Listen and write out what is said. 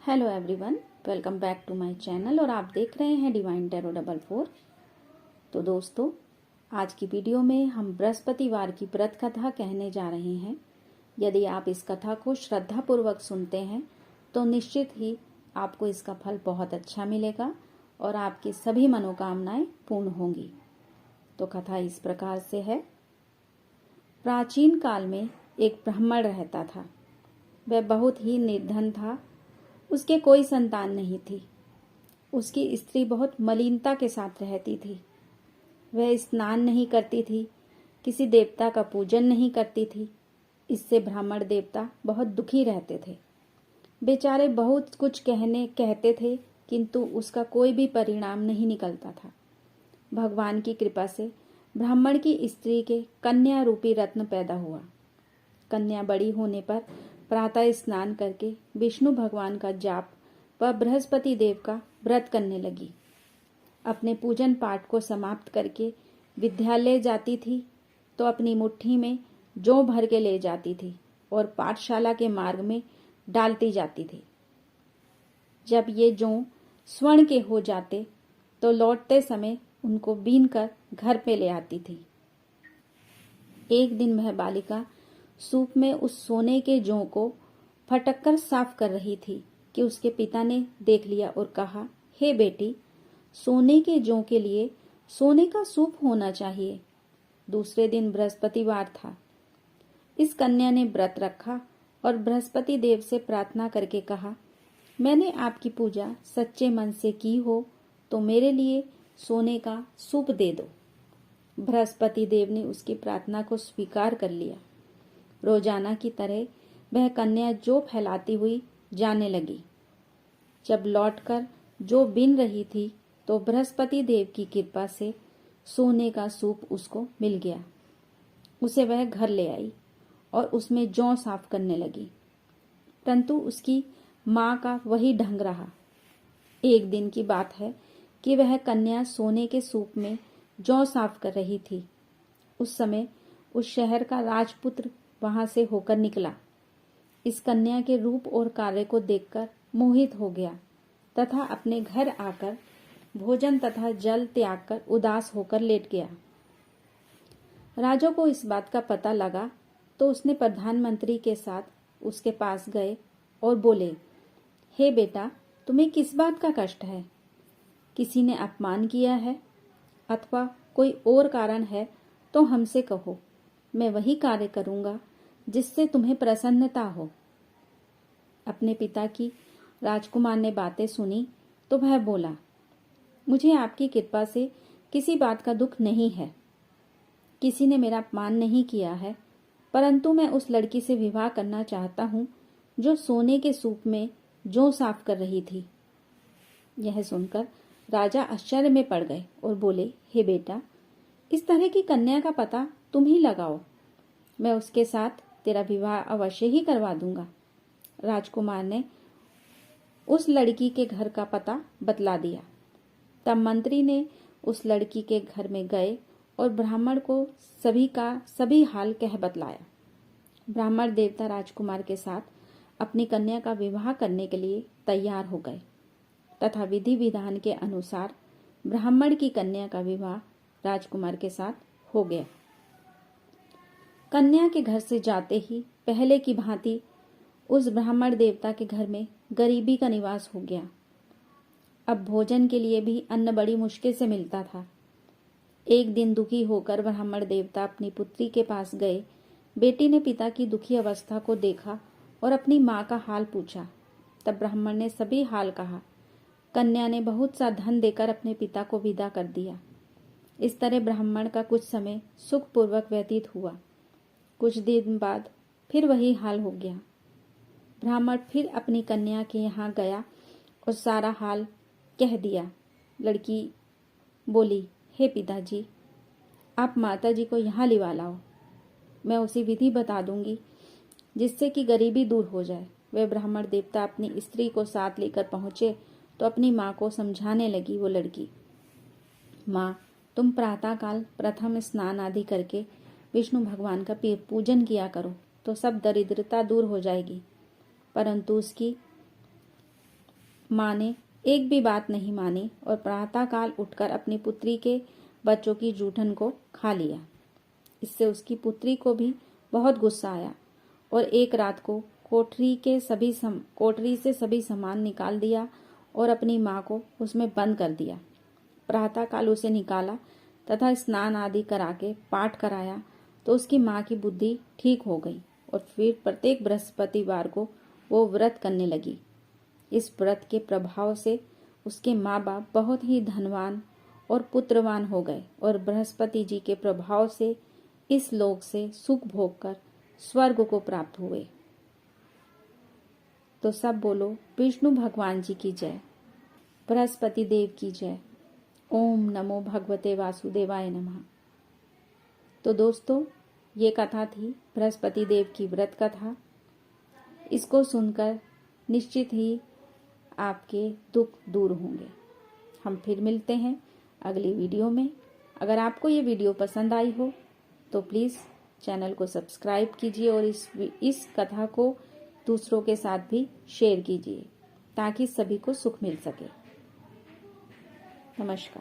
Hello everyone, welcome back to my channel और आप देख रहे हैं डिवाइन टैरो 44। तो दोस्तों, आज की वीडियो में हम बृहस्पतिवार की व्रत कथा कहने जा रहे हैं। यदि आप इस कथा को श्रद्धापूर्वक सुनते हैं तो निश्चित ही आपको इसका फल बहुत अच्छा मिलेगा और आपकी सभी मनोकामनाएं पूर्ण होंगी। तो कथा इस प्रकार से है। प्राचीन काल में एक ब्राह्मण रहता था। वह बहुत ही निर्धन था। उसके कोई संतान नहीं थी। उसकी स्त्री बहुत मलिनता के साथ रहती थी। वह स्नान नहीं करती थी, किसी देवता का पूजन नहीं करती थी। इससे ब्राह्मण देवता बहुत दुखी रहते थे। बेचारे बहुत कुछ कहते थे, किंतु उसका कोई भी परिणाम नहीं निकलता था। भगवान की कृपा से ब्राह्मण की स्त्री के कन्या रूपी रत्न पैदा हुआ। कन्या बड़ी होने पर प्रातः स्नान करके विष्णु भगवान का जाप व बृहस्पति देव का व्रत करने लगी। अपने पूजन पाठ को समाप्त करके विद्यालय जाती थी तो अपनी मुट्ठी में जौ भर के ले जाती थी और पाठशाला के मार्ग में डालती जाती थी। जब ये जौ स्वर्ण के हो जाते तो लौटते समय उनको बीन कर घर पे ले आती थी। एक दिन वह बालिका सूप में उस सोने के जौ को फटककर साफ कर रही थी कि उसके पिता ने देख लिया और कहा, हे बेटी, सोने के जौ के लिए सोने का सूप होना चाहिए। दूसरे दिन बृहस्पतिवार था। इस कन्या ने व्रत रखा और बृहस्पति देव से प्रार्थना करके कहा, मैंने आपकी पूजा सच्चे मन से की हो तो मेरे लिए सोने का सूप दे दो। बृहस्पति देव ने उसकी प्रार्थना को स्वीकार कर लिया। रोजाना की तरह वह कन्या जौ फैलाती हुई जाने लगी। जब लौटकर जौ बीन रही थी तो बृहस्पति देव की कृपा से सोने का सूप उसको मिल गया। उसे वह घर ले आई और उसमें जौ साफ करने लगी, परंतु उसकी माँ का वही ढंग रहा। एक दिन की बात है कि वह कन्या सोने के सूप में जौ साफ कर रही थी। उस समय उस शहर का राजपुत्र वहां से होकर निकला। इस कन्या के रूप और कार्य को देखकर मोहित हो गया तथा अपने घर आकर भोजन तथा जल त्याग कर उदास होकर लेट गया। राजा को इस बात का पता लगा तो उसने प्रधानमंत्री के साथ उसके पास गए और बोले, हे बेटा, तुम्हें किस बात का कष्ट है? किसी ने अपमान किया है अथवा कोई और कारण है तो हमसे कहो, मैं वही कार्य करूंगा जिससे तुम्हें प्रसन्नता हो। अपने पिता की राजकुमार ने बातें सुनी तो वह बोला, मुझे आपकी कृपा से किसी बात का दुख नहीं है। किसी ने मेरा अपमान नहीं किया है, परंतु मैं उस लड़की से विवाह करना चाहता हूँ जो सोने के सूप में जौ साफ कर रही थी। यह सुनकर राजा आश्चर्य में पड़ गए और बोले, हे बेटा, इस तरह की कन्या का पता तुम ही लगाओ। मैं उसके साथ तेरा विवाह अवश्य ही करवा दूंगा। राजकुमार ने उस लड़की के घर का पता बतला दिया। तब मंत्री ने उस लड़की के घर में गए और ब्राह्मण को सभी का सभी हाल कह बतलाया। ब्राह्मण देवता राजकुमार के साथ अपनी कन्या का विवाह करने के लिए तैयार हो गए तथा विधि विधान के अनुसार ब्राह्मण की कन्या का विवाह राजकुमार के साथ हो गया। कन्या के घर से जाते ही पहले की भांति उस ब्राह्मण देवता के घर में गरीबी का निवास हो गया। अब भोजन के लिए भी अन्न बड़ी मुश्किल से मिलता था। एक दिन दुखी होकर ब्राह्मण देवता अपनी पुत्री के पास गए। बेटी ने पिता की दुखी अवस्था को देखा और अपनी माँ का हाल पूछा। तब ब्राह्मण ने सभी हाल कहा। कन्या ने बहुत सा धन देकर अपने पिता को विदा कर दिया। इस तरह ब्राह्मण का कुछ समय सुखपूर्वक व्यतीत हुआ। कुछ दिन बाद फिर वही हाल हो गया। ब्राह्मण फिर अपनी कन्या के यहाँ गया और सारा हाल कह दिया। लड़की बोली, हे पिताजी, आप माताजी को यहाँ लिवा लाओ। मैं उसी विधि बता दूंगी जिससे कि गरीबी दूर हो जाए। वह ब्राह्मण देवता अपनी स्त्री को साथ लेकर पहुंचे तो अपनी माँ को समझाने लगी वो लड़की, माँ, तुम प्रातःकाल प्रथम स्नान आदि करके विष्णु भगवान का पूजन किया करो तो सब दरिद्रता दूर हो जाएगी। परंतु उसकी माँ ने एक भी बात नहीं मानी और प्रातःकाल उठकर अपनी पुत्री के बच्चों की जूठन को खा लिया। इससे उसकी पुत्री को भी बहुत गुस्सा आया और एक रात को कोठरी से सभी सामान निकाल दिया और अपनी माँ को उसमें बंद कर दिया। प्रातःकाल उसे निकाला तथा स्नान आदि करा के पाठ कराया तो उसकी माँ की बुद्धि ठीक हो गई और फिर प्रत्येक बृहस्पतिवार को वो व्रत करने लगी। इस व्रत के प्रभाव से उसके माँ बाप बहुत ही धनवान और पुत्रवान हो गए और बृहस्पति जी के प्रभाव से इस लोक से सुख भोग कर स्वर्ग को प्राप्त हुए। तो सब बोलो विष्णु भगवान जी की जय, बृहस्पति देव की जय। ओम नमो भगवते वासुदेवाय नमः। तो दोस्तों, ये कथा थी बृहस्पति देव की व्रत कथा। इसको सुनकर निश्चित ही आपके दुख दूर होंगे। हम फिर मिलते हैं अगली वीडियो में। अगर आपको ये वीडियो पसंद आई हो तो प्लीज़ चैनल को सब्सक्राइब कीजिए और इस कथा को दूसरों के साथ भी शेयर कीजिए ताकि सभी को सुख मिल सके। नमस्कार।